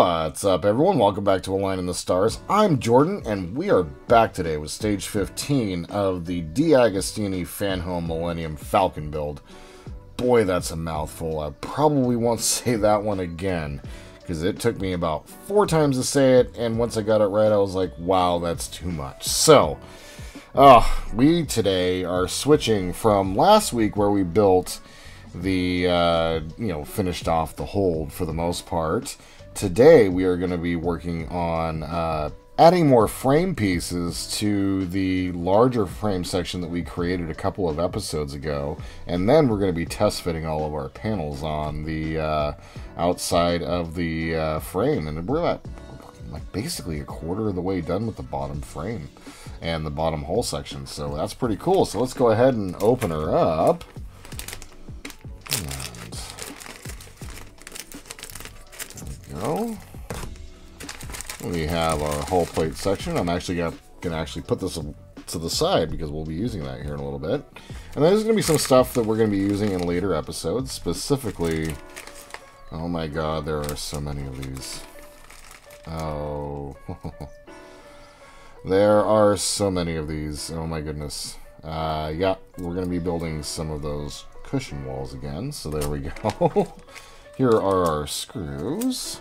What's up, everyone? Welcome back to A Line in the Stars. I'm Jordan, and we are back today with Stage 15 of the D'Agostini Fanhome Millennium Falcon build. Boy, that's a mouthful. I probably won't say that one again, because it took me about 4 times to say it, and once I got it right, I was like, wow, that's too much. So, we today are switching from last week where we built the, finished off the hold for the most part. Today we are going to be working on adding more frame pieces to the larger frame section that we created a couple of episodes ago, and then we're going to be test fitting all of our panels on the outside of the frame, and we're at like basically a quarter of the way done with the bottom frame and the bottom hull section, so that's pretty cool. So let's go ahead and open her up. We have our hull plate section. I'm actually going to put this to the side because we'll be using that here in a little bit. And there's going to be some stuff that we're going to be using in later episodes. Specifically, oh my god, there are so many of these. Oh, there are so many of these. Oh my goodness. Yeah, we're going to be building some of those cushion walls again. So there we go. Here are our screws.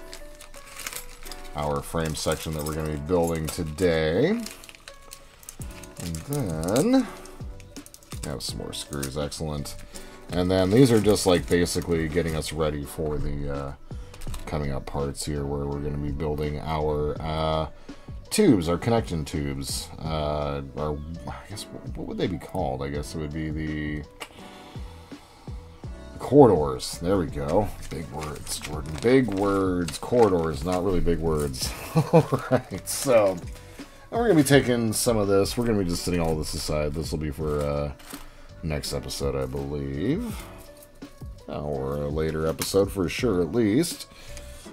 Our frame section that we're going to be building today. And then we have some more screws. Excellent. And then these are just like basically getting us ready for the coming up parts here, where we're going to be building our tubes, our connection tubes. I guess, what would they be called? I guess it would be the corridors. There we go. Big words, Jordan. Big words. Corridors, not really big words. Alright, so we're going to be taking some of this. We're going to be just setting all this aside. This will be for next episode, I believe. Or a later episode for sure, at least.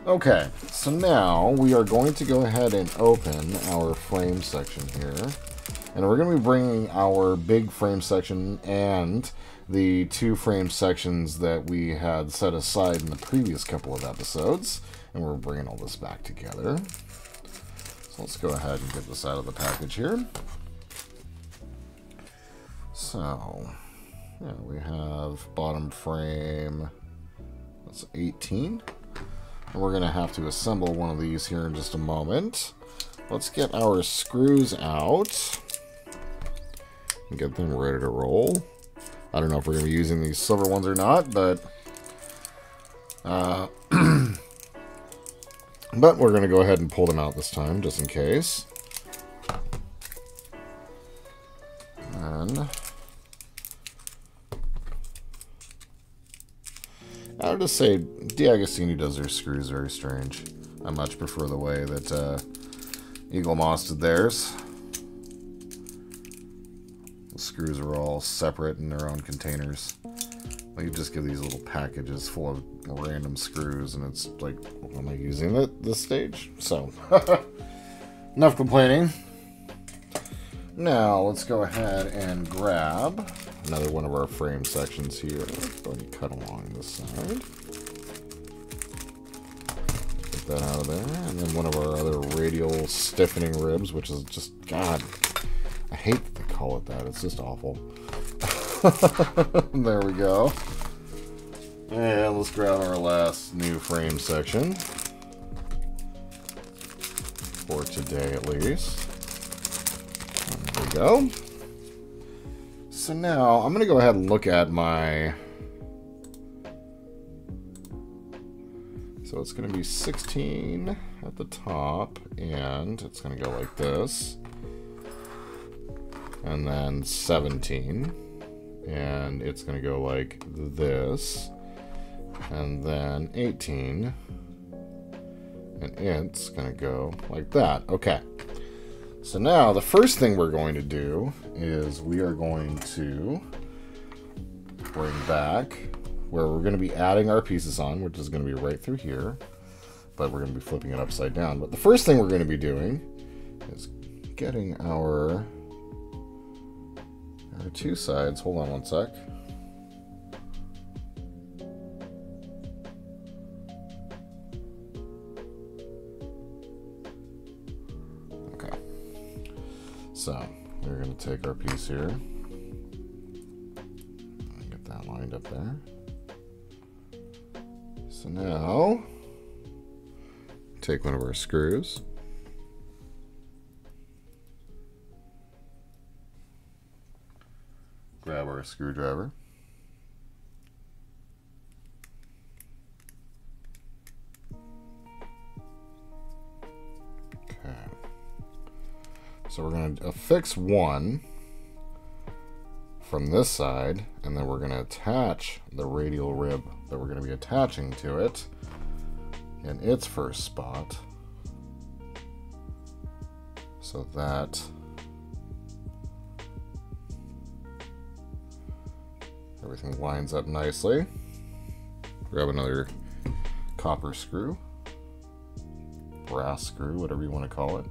Okay, so now we are going to go ahead and open our frame section here. And we're going to be bringing our big frame section and the 2 frame sections that we had set aside in the previous couple of episodes, and we're bringing all this back together. So let's go ahead and get this out of the package here. So, yeah, we have bottom frame, that's 18, and we're going to have to assemble one of these here in just a moment. Let's get our screws out and get them ready to roll. I don't know if we're going to be using these silver ones or not, but but we're going to go ahead and pull them out this time, just in case. And I would just say D'Agostini does their screws very strange. I much prefer the way that Eagle Moss did theirs. The screws are all separate in their own containers. You just give these little packages full of random screws, and it's like, what am I using at this stage? So, enough complaining. Now, let's go ahead and grab another one of our frame sections here. Let's go ahead and cut along this side. Get that out of there. And then one of our other radial stiffening ribs, which is just, God, I hate that they call it that. It's just awful. There we go. And let's grab our last new frame section. For today, at least. There we go. So now, I'm going to go ahead and look at my... So it's going to be 16 at the top, and it's going to go like this. And then 17, and it's going to go like this, and then 18, and it's going to go like that. Okay, so now the first thing we're going to do is we are going to bring back where we're going to be adding our pieces on, which is going to be right through here, but we're going to be flipping it upside down. But the first thing we're going to be doing is getting our 2 sides. Hold on one sec. take our piece here. Get that lined up there. So now, take one of our screws. Grab our screwdriver. Okay. So we're going to affix one from this side, and then we're going to attach the radial rib that we're going to be attaching to it in its first spot, so that everything lines up nicely. Grab another copper screw, brass screw, whatever you want to call it.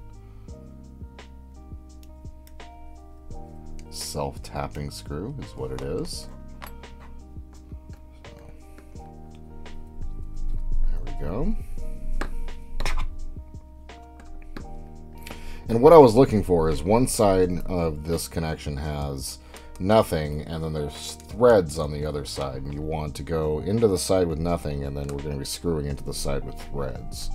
Self-tapping screw is what it is. So, there we go. And what I was looking for is one side of this connection has nothing, and then there's threads on the other side, and you want to go into the side with nothing, and then we're going to be screwing into the side with threads.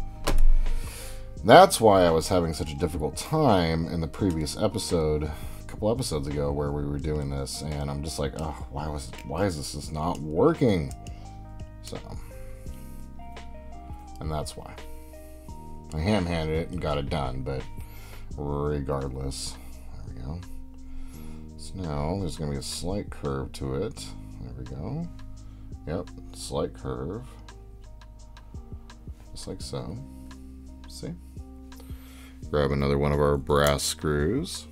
That's why I was having such a difficult time in the previous episode, a couple episodes ago, where we were doing this, and I'm just like, oh, why is this just not working? So, and that's why I ham-handed it and got it done, but regardless, there we go. So now there's going to be a slight curve to it. There we go. Yep, slight curve. Just like so. See? Grab another one of our brass screws.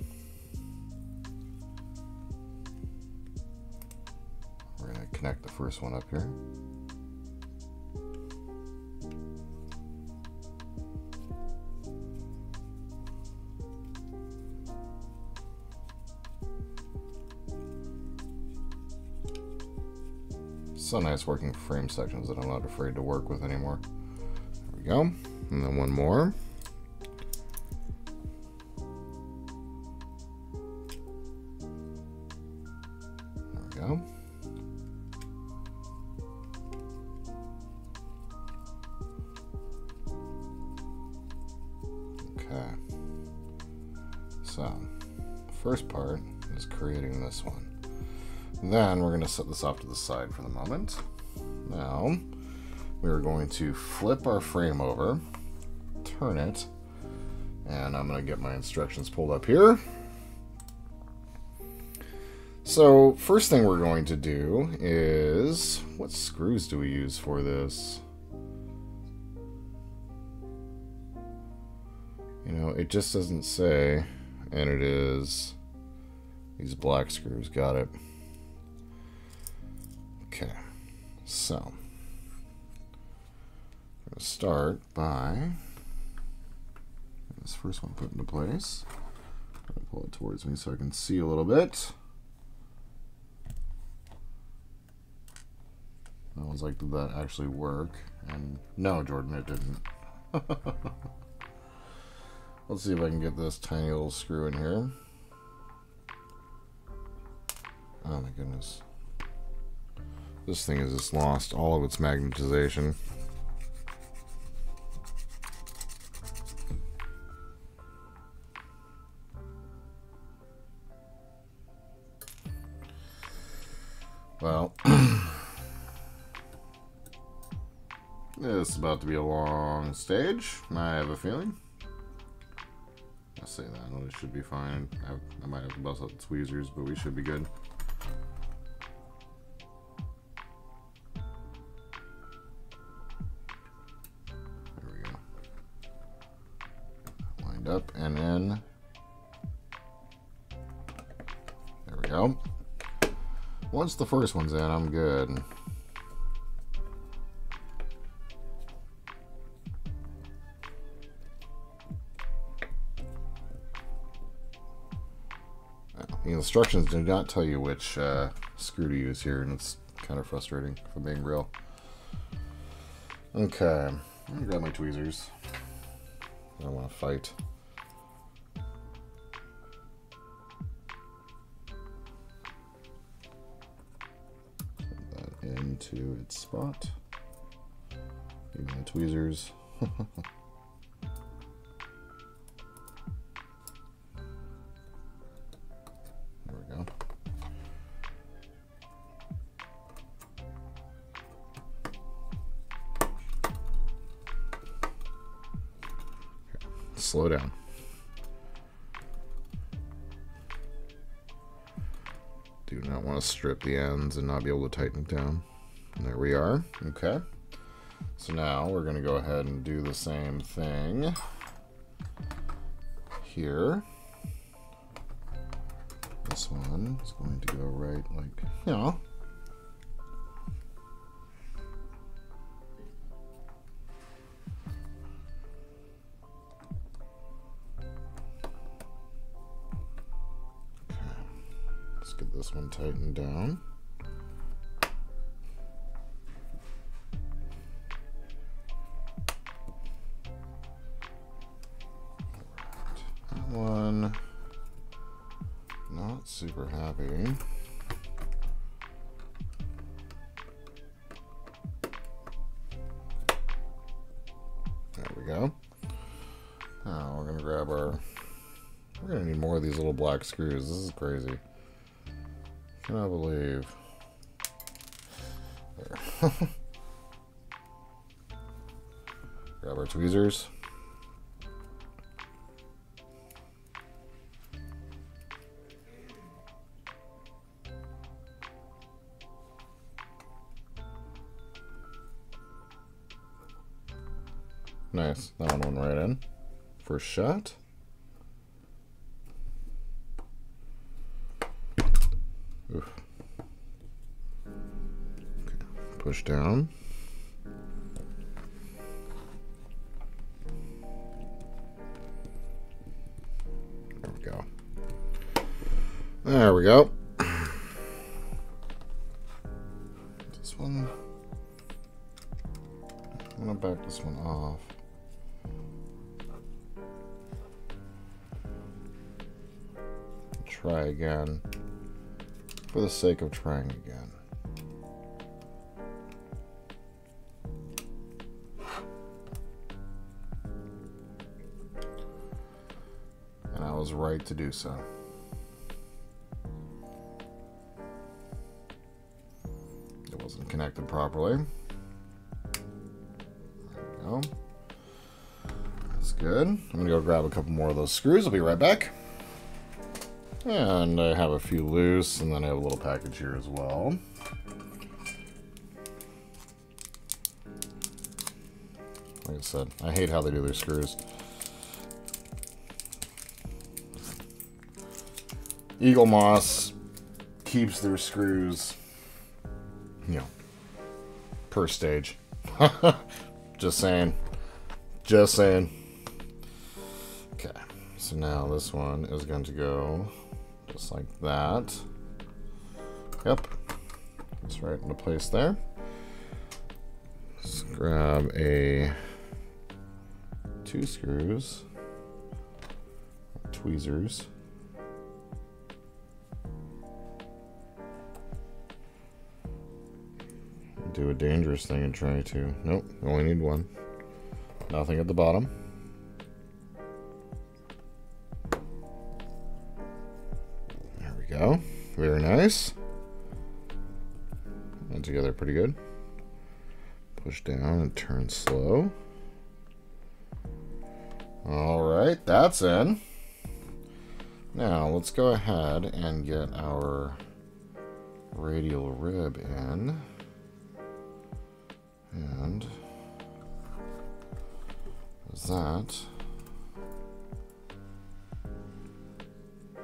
We're going to connect the first one up here. So nice working frame sections that I'm not afraid to work with anymore. There we go. And then one more. There we go. Okay. So, first part is creating this one. Then we're going to set this off to the side for the moment. Now, we're going to flip our frame over, turn it, and I'm going to get my instructions pulled up here. So, first thing we're going to do is, what screws do we use for this? You know, it just doesn't say, and it is these black screws. Got it. Okay, so I'm going to start by this first one put into place. I'll pull it towards me so I can see a little bit. I was like, did that actually work? And no, Jordan, it didn't. Let's see if I can get this tiny little screw in here. Oh my goodness. This thing has just lost all of its magnetization. Well, this is about to be a long stage, I have a feeling. I'll say that, it should be fine. I might have to bust out the tweezers, but we should be good. Up and in. There we go. Once the first one's in, I'm good. The instructions do not tell you which screw to use here, and it's kind of frustrating, if I'm being real. Okay, I'm gonna grab my tweezers. I don't want to fight. into its spot. Even the tweezers. There we go. Okay. Slow down. Do not want to strip the ends and not be able to tighten it down. And there we are. Okay. So now we're going to go ahead and do the same thing here. This one is going to go right like, you know. Okay. Let's get this one tightened down. One, not super happy. There we go. Now we're gonna grab our, we're gonna need more of these little black screws. This is crazy. Cannot believe. There. Grab our tweezers. Nice. That one went right in. First shot. Oof. Okay. Push down. There we go. There we go. This one. I'm gonna back this one off. Try again for the sake of trying again. And I was right to do so. It wasn't connected properly. There we go. That's good. I'm gonna go grab a couple more of those screws. I'll be right back. And I have a few loose, and then I have a little package here as well. Like I said, I hate how they do their screws. Eagle Moss keeps their screws, you know, per stage. Just saying. Just saying. Okay, so now this one is going to go just like that. Yep. It's right into place there. Let's grab two screws, tweezers. Do a dangerous thing and try to. Nope, only need one. Nothing at the bottom. There we go. Very nice. And together pretty good. Push down and turn slow. Alright, that's in. Now let's go ahead and get our radial rib in. And is that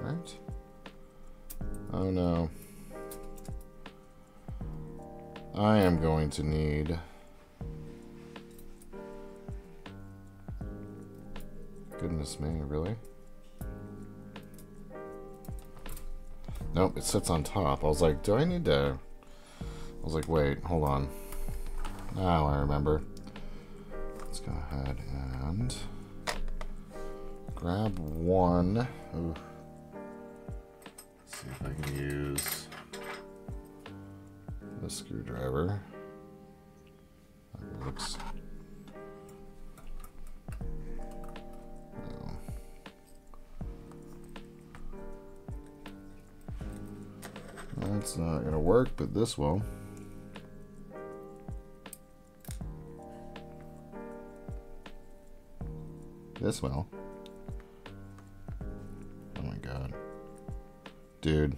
right? Oh no. I am going to need goodness me, really? Nope, it sits on top. I was like, do I need to? I was like, wait, hold on. Now I remember. Let's go ahead and grab one. Ooh. Let's see if I can use a screwdriver. That works. No. That's not going to work, but this will. This will. Oh my god. Dude.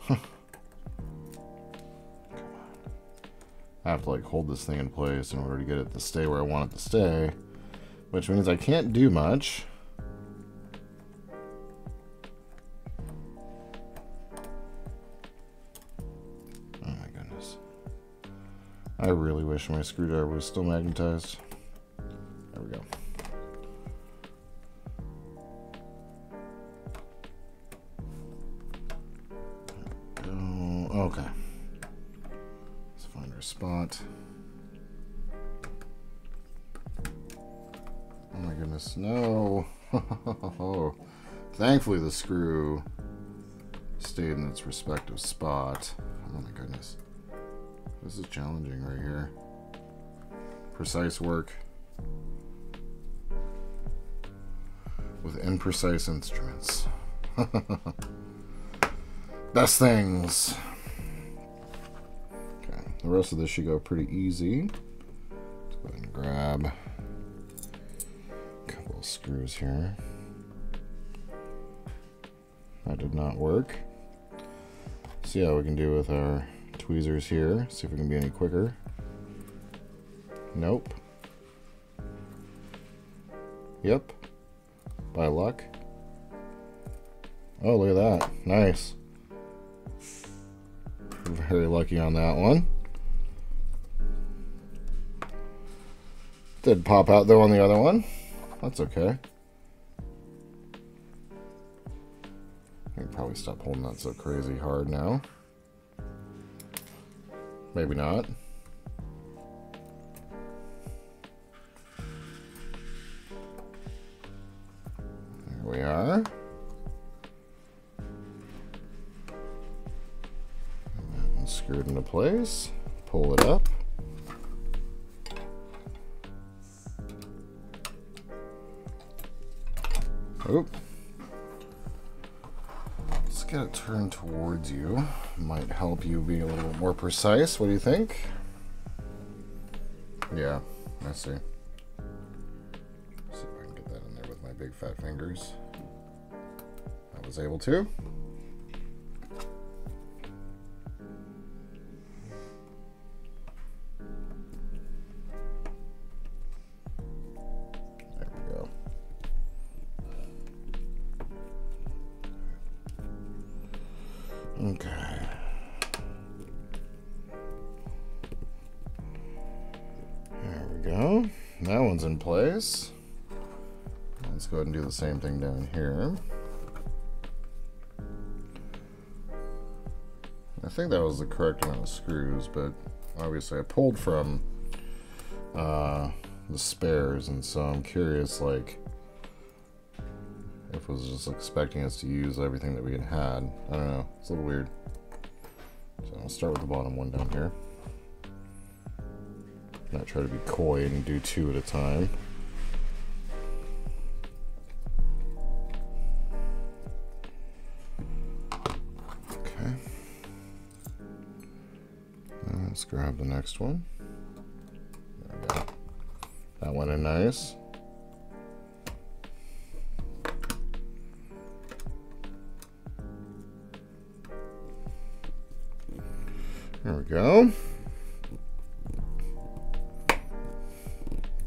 Come on. I have to like hold this thing in place in order to get it to stay where I want it to stay, which means I can't do much. Oh my goodness. I really wish my screwdriver was still magnetized. There we go. Okay. Let's find our spot. Oh my goodness, no. Thankfully the screw stayed in its respective spot. Oh my goodness. This is challenging right here. Precise work with imprecise instruments. Best things. Okay, the rest of this should go pretty easy. Let's go ahead and grab a couple of screws here. That did not work. See how we can do with our tweezers here. See if we can be any quicker. Nope. Yep. By luck. Oh, look at that. Nice. Very lucky on that one. Did pop out though on the other one. That's okay. I can probably stop holding that so crazy hard now. Maybe not. There we are. Screw it into place, pull it up. Oop. Let's get it turned towards you. Might help you be a little bit more precise. What do you think? Yeah, I see. See if I can get that in there with my big fat fingers. I was able to. Okay. There we go. That one's in place. Let's go ahead and do the same thing down here. I think that was the correct amount of screws, but obviously I pulled from the spares, and so I'm curious, like, if it was just expecting us to use everything that we had. I don't know. It's a little weird. So I'll start with the bottom one down here. Not try to be coy and do two at a time. Okay. Now let's grab the next one. There we go. That went in nice. There we go.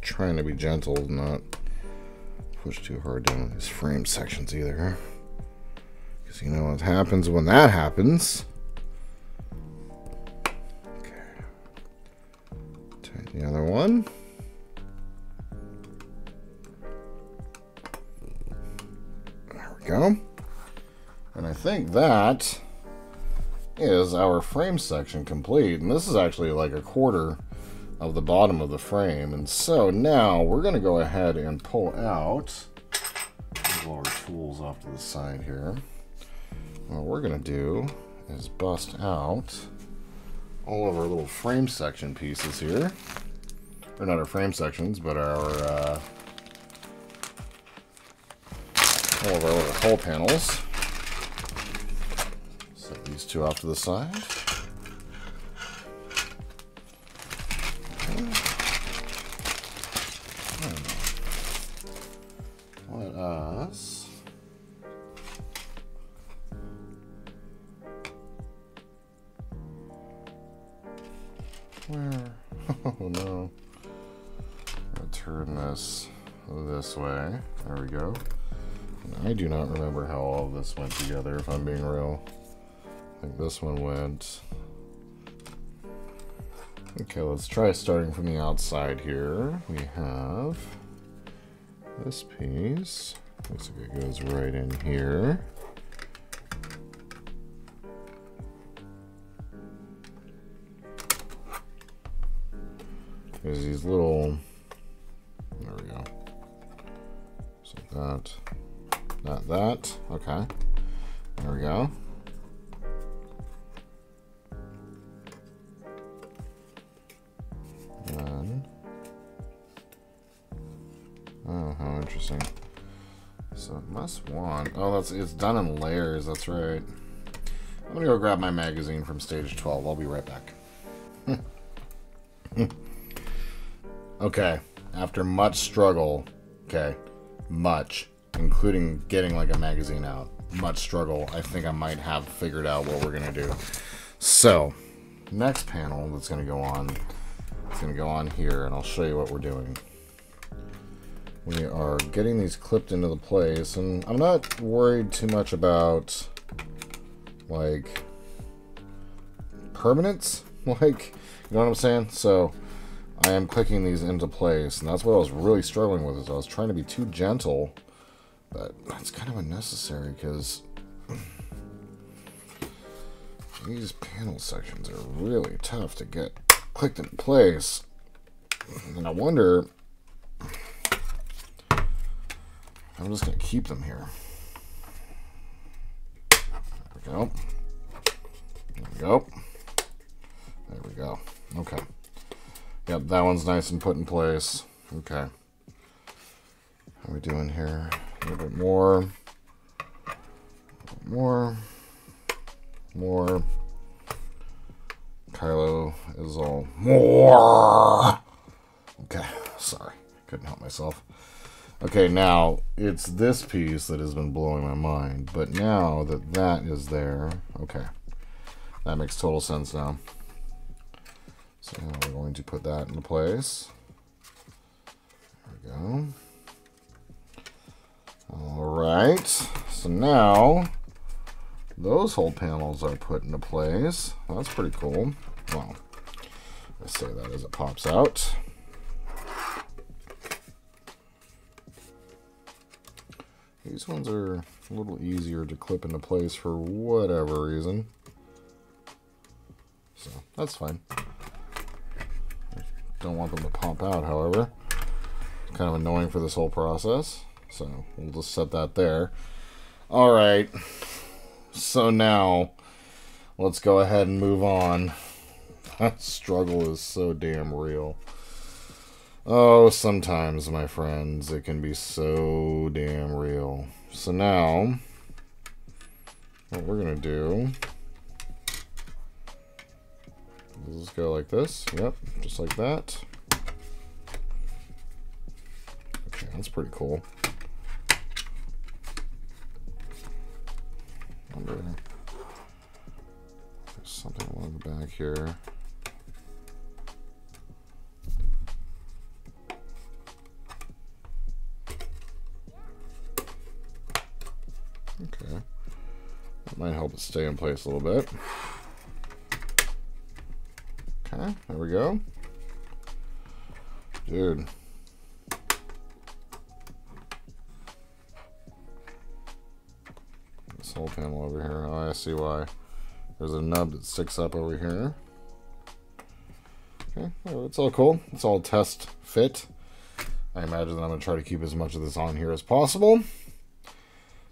Trying to be gentle, not push too hard down on these frame sections either. Because you know what happens when that happens. Okay. Take the other one. There we go. And I think that is our frame section complete, and this is actually like a quarter of the bottom of the frame. And so now we're going to go ahead and pull out, move all our tools off to the side here. What we're going to do is bust out all of our little frame section pieces here. Or not our frame sections, but our all of our little hull panels. Set these two off to the side. Let us oh no. I'll turn this way. There we go. And I do not remember how all of this went together, if I'm being real. I think this one went. Okay, let's try starting from the outside here. We have this piece. Looks like it goes right in here. There's these little, there we go. So that, okay. There we go. And then, oh, how interesting. So it must want, oh, it's done in layers, that's right. I'm gonna go grab my magazine from stage 12. I'll be right back. Okay, after much struggle, okay, much, including getting like a magazine out, much struggle, I think I might have figured out what we're gonna do. So, next panel that's gonna go on, it's gonna go on here, and I'll show you what we're doing. We are getting these clipped into the place, and I'm not worried too much about, like, permanence, like, you know what I'm saying? So, I am clicking these into place, and that's what I was really struggling with, is I was trying to be too gentle, but that's kind of unnecessary, because these panel sections are really tough to get clicked in place, and I wonder, I'm just going to keep them here. There we go. There we go. There we go. Okay. Yep, that one's nice and put in place. Okay. How are we doing here? A little bit more. More. Kylo is all more. Okay, sorry. Couldn't help myself. Okay, now, it's this piece that has been blowing my mind. But now that that is there, okay. That makes total sense now. So now we're going to put that into place. There we go. Alright, so now those whole panels are put into place. That's pretty cool. Well, I say that as it pops out. These ones are a little easier to clip into place for whatever reason. So that's fine. Don't want them to pop out, however. It's kind of annoying for this whole process. So we'll just set that there. Alright. So now, let's go ahead and move on. That struggle is so damn real. Oh, sometimes, my friends, it can be so damn real. So now, what we're going to do is just go like this. Yep, just like that. Okay, that's pretty cool. There's something along the back here. Okay. That might help it stay in place a little bit. Okay, there we go. Dude. This whole panel over here. Oh, I see why. There's a nub that sticks up over here. Okay, well, it's all cool. It's all test fit. I imagine that I'm going to try to keep as much of this on here as possible.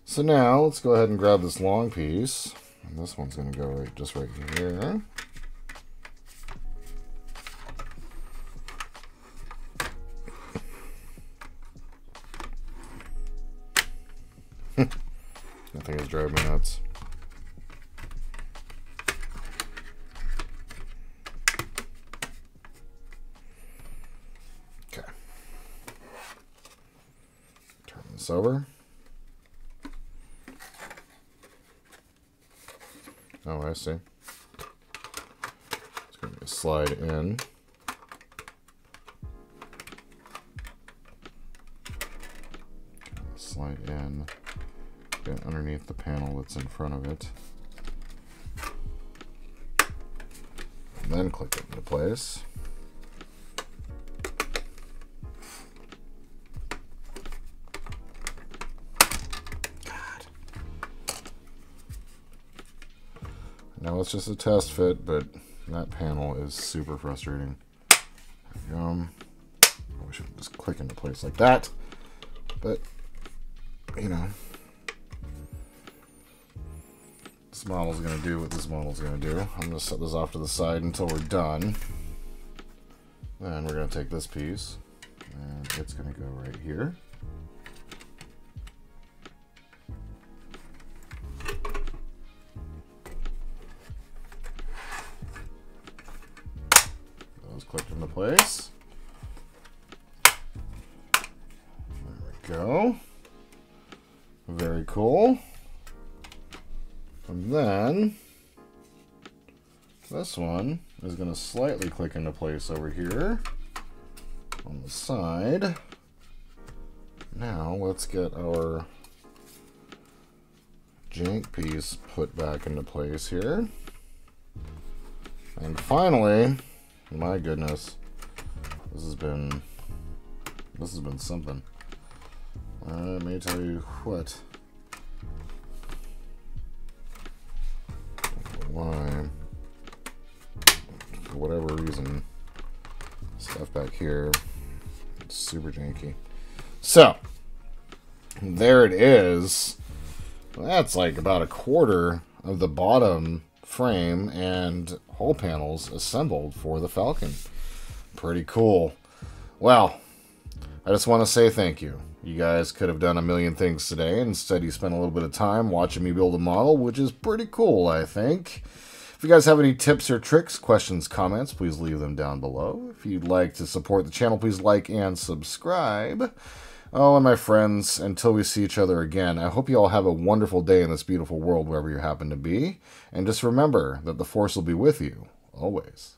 So now, let's go ahead and grab this long piece. And this one's going to go just right here. That thing is driving me nuts. Okay. Turn this over. Oh, I see. It's going to slide in. Slide in. Get underneath the panel that's in front of it. And then click it into place. God. Now it's just a test fit, but that panel is super frustrating. There we go. I wish it would just click into place like that. But, you know. This model's going to do what this model's going to do. I'm going to set this off to the side until we're done. Then we're going to take this piece, and it's going to go right here. Those clicked into place. There we go. Very cool. And then this one is going to slightly click into place over here on the side. Now let's get our jank piece put back into place here. And finally, my goodness, this has been something. Let me tell you what. Why, for whatever reason, stuff back here, it's super janky. So, there it is. That's like about a quarter of the bottom frame and hull panels assembled for the Falcon. Pretty cool. Well, I just want to say thank you. You guys could have done a million things today. Instead, you spent a little bit of time watching me build a model, which is pretty cool, I think. If you guys have any tips or tricks, questions, comments, please leave them down below. If you'd like to support the channel, please like and subscribe. Oh, and my friends, until we see each other again, I hope you all have a wonderful day in this beautiful world wherever you happen to be. And just remember that the Force will be with you, always.